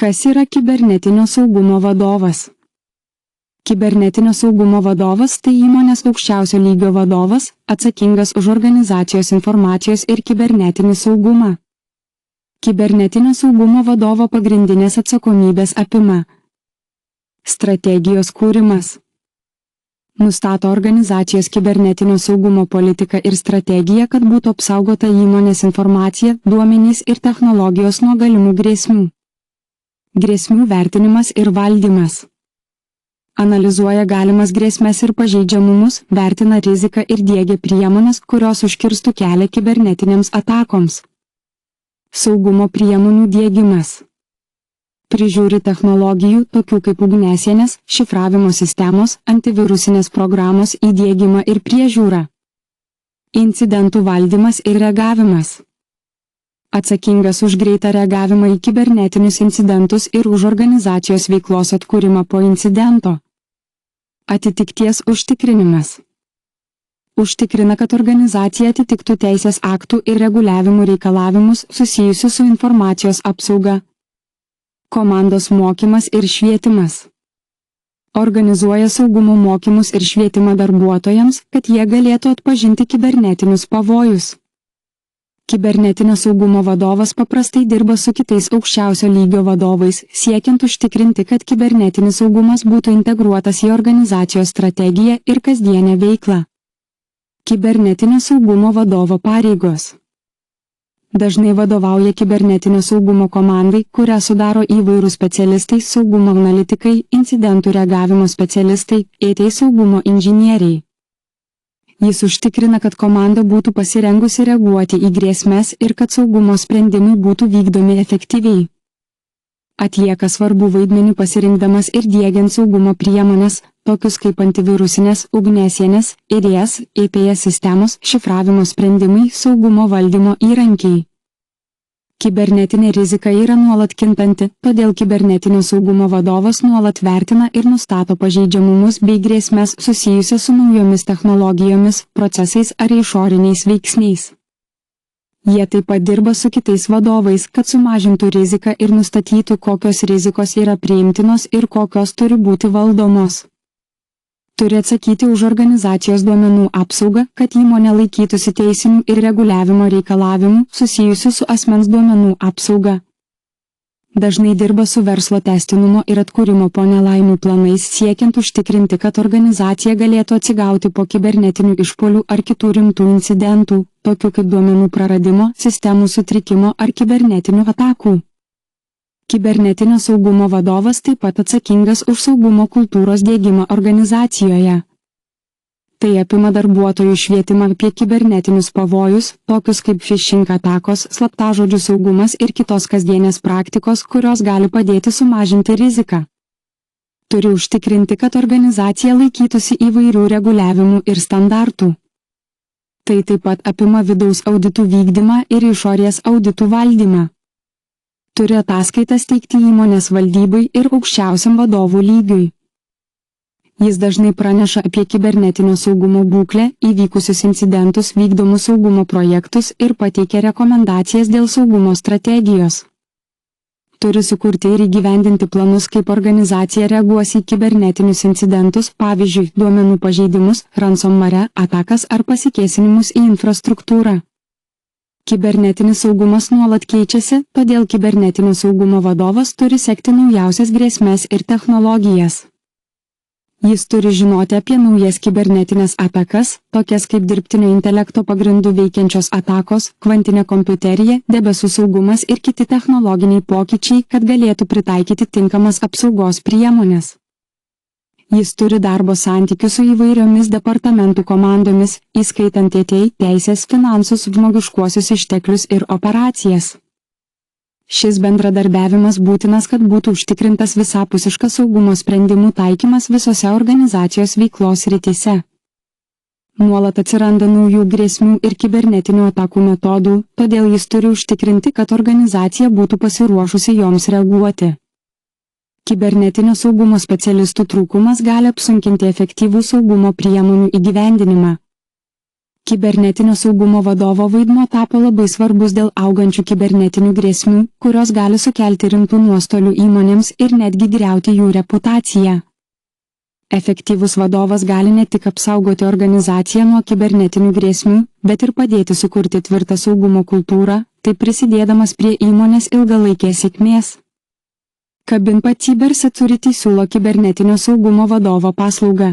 Kas yra kibernetinio saugumo vadovas? Kibernetinio saugumo vadovas tai įmonės aukščiausio lygio vadovas, atsakingas už organizacijos informacijos ir kibernetinį saugumą. Kibernetinio saugumo vadovo pagrindinės atsakomybės apima: strategijos kūrimas. Nustato organizacijos kibernetinio saugumo politiką ir strategiją, kad būtų apsaugota įmonės informacija, duomenys ir technologijos nuo galimų grėsmių. Grėsmių vertinimas ir valdymas. Analizuoja galimas grėsmes ir pažeidžiamumus, vertina riziką ir diegia priemones, kurios užkirstų kelią kibernetinėms atakoms. Saugumo priemonių diegimas. Prižiūri technologijų, tokių kaip ugniasienės, šifravimo sistemos, antivirusinės programos įdiegimą ir priežiūrą. Incidentų valdymas ir reagavimas. Atsakingas už greitą reagavimą į kibernetinius incidentus ir už organizacijos veiklos atkūrimą po incidento. Atitikties užtikrinimas. Užtikrina, kad organizacija atitiktų teisės aktų ir reguliavimų reikalavimus susijusius su informacijos apsauga. Komandos mokymas ir švietimas. Organizuoja saugumo mokymus ir švietimą darbuotojams, kad jie galėtų atpažinti kibernetinius pavojus. Kibernetinio saugumo vadovas paprastai dirba su kitais aukščiausio lygio vadovais, siekiant užtikrinti, kad kibernetinis saugumas būtų integruotas į organizacijos strategiją ir kasdienę veiklą. Kibernetinio saugumo vadovo pareigos. Dažnai vadovauja kibernetinio saugumo komandai, kurią sudaro įvairūs specialistai, saugumo analitikai, incidentų reagavimo specialistai, IT saugumo inžinieriai. Jis užtikrina, kad komanda būtų pasirengusi reaguoti į grėsmes ir kad saugumo sprendimai būtų vykdomi efektyviai. Atlieka svarbų vaidmenį pasirinkdamas ir diegiant saugumo priemonės, tokius kaip antivirusinės, ugniasienės, IDS, EPS sistemos, šifravimo sprendimai, saugumo valdymo įrankiai. Kibernetinė rizika yra nuolat kintanti, todėl kibernetinio saugumo vadovas nuolat vertina ir nustato pažeidžiamumus bei grėsmes susijusias su naujomis technologijomis, procesais ar išoriniais veiksniais. Jie taip pat dirba su kitais vadovais, kad sumažintų riziką ir nustatytų, kokios rizikos yra priimtinos ir kokios turi būti valdomos. Turi atsakyti už organizacijos duomenų apsaugą, kad įmonė laikytųsi teisinių ir reguliavimo reikalavimų susijusių su asmens duomenų apsauga. Dažnai dirba su verslo tęstinumo ir atkūrimo po nelaimių planais, siekiant užtikrinti, kad organizacija galėtų atsigauti po kibernetinių išpuolių ar kitų rimtų incidentų, tokių kaip duomenų praradimo, sistemų sutrikimo ar kibernetinių atakų. Kibernetinio saugumo vadovas taip pat atsakingas už saugumo kultūros diegimą organizacijoje. Tai apima darbuotojų švietimą apie kibernetinius pavojus, tokius kaip phishing atakos, slaptažodžių saugumas ir kitos kasdienės praktikos, kurios gali padėti sumažinti riziką. Turi užtikrinti, kad organizacija laikytųsi įvairių reguliavimų ir standartų. Tai taip pat apima vidaus auditų vykdymą ir išorės auditų valdymą. Turi ataskaitas teikti įmonės valdybai ir aukščiausiam vadovų lygiui. Jis dažnai praneša apie kibernetinio saugumo būklę, įvykusius incidentus, vykdomus saugumo projektus ir pateikia rekomendacijas dėl saugumo strategijos. Turi sukurti ir įgyvendinti planus, kaip organizacija reaguos į kibernetinius incidentus, pavyzdžiui, duomenų pažeidimus, ransomware atakas ar pasikėsinimus į infrastruktūrą. Kibernetinis saugumas nuolat keičiasi, todėl kibernetinio saugumo vadovas turi sekti naujausias grėsmes ir technologijas. Jis turi žinoti apie naujas kibernetinės atakas, tokias kaip dirbtinio intelekto pagrindų veikiančios atakos, kvantinė kompiuterija, debesų saugumas ir kiti technologiniai pokyčiai, kad galėtų pritaikyti tinkamas apsaugos priemonės. Jis turi darbo santykius su įvairiomis departamentų komandomis, įskaitant IT, teisės, finansus, žmogiškuosius išteklius ir operacijas. Šis bendradarbiavimas būtinas, kad būtų užtikrintas visapusiškas saugumo sprendimų taikymas visose organizacijos veiklos srityse. Nuolat atsiranda naujų grėsmių ir kibernetinių atakų metodų, todėl jis turi užtikrinti, kad organizacija būtų pasiruošusi joms reaguoti. Kibernetinio saugumo specialistų trūkumas gali apsunkinti efektyvų saugumo priemonių įgyvendinimą. Kibernetinio saugumo vadovo vaidmuo tapo labai svarbus dėl augančių kibernetinių grėsmių, kurios gali sukelti rimtų nuostolių įmonėms ir netgi griauti jų reputaciją. Efektyvus vadovas gali ne tik apsaugoti organizaciją nuo kibernetinių grėsmių, bet ir padėti sukurti tvirtą saugumo kultūrą, taip prisidėdamas prie įmonės ilgalaikės sėkmės. Kabinpa Cyber Security siūlo kibernetinio saugumo vadovo paslaugą.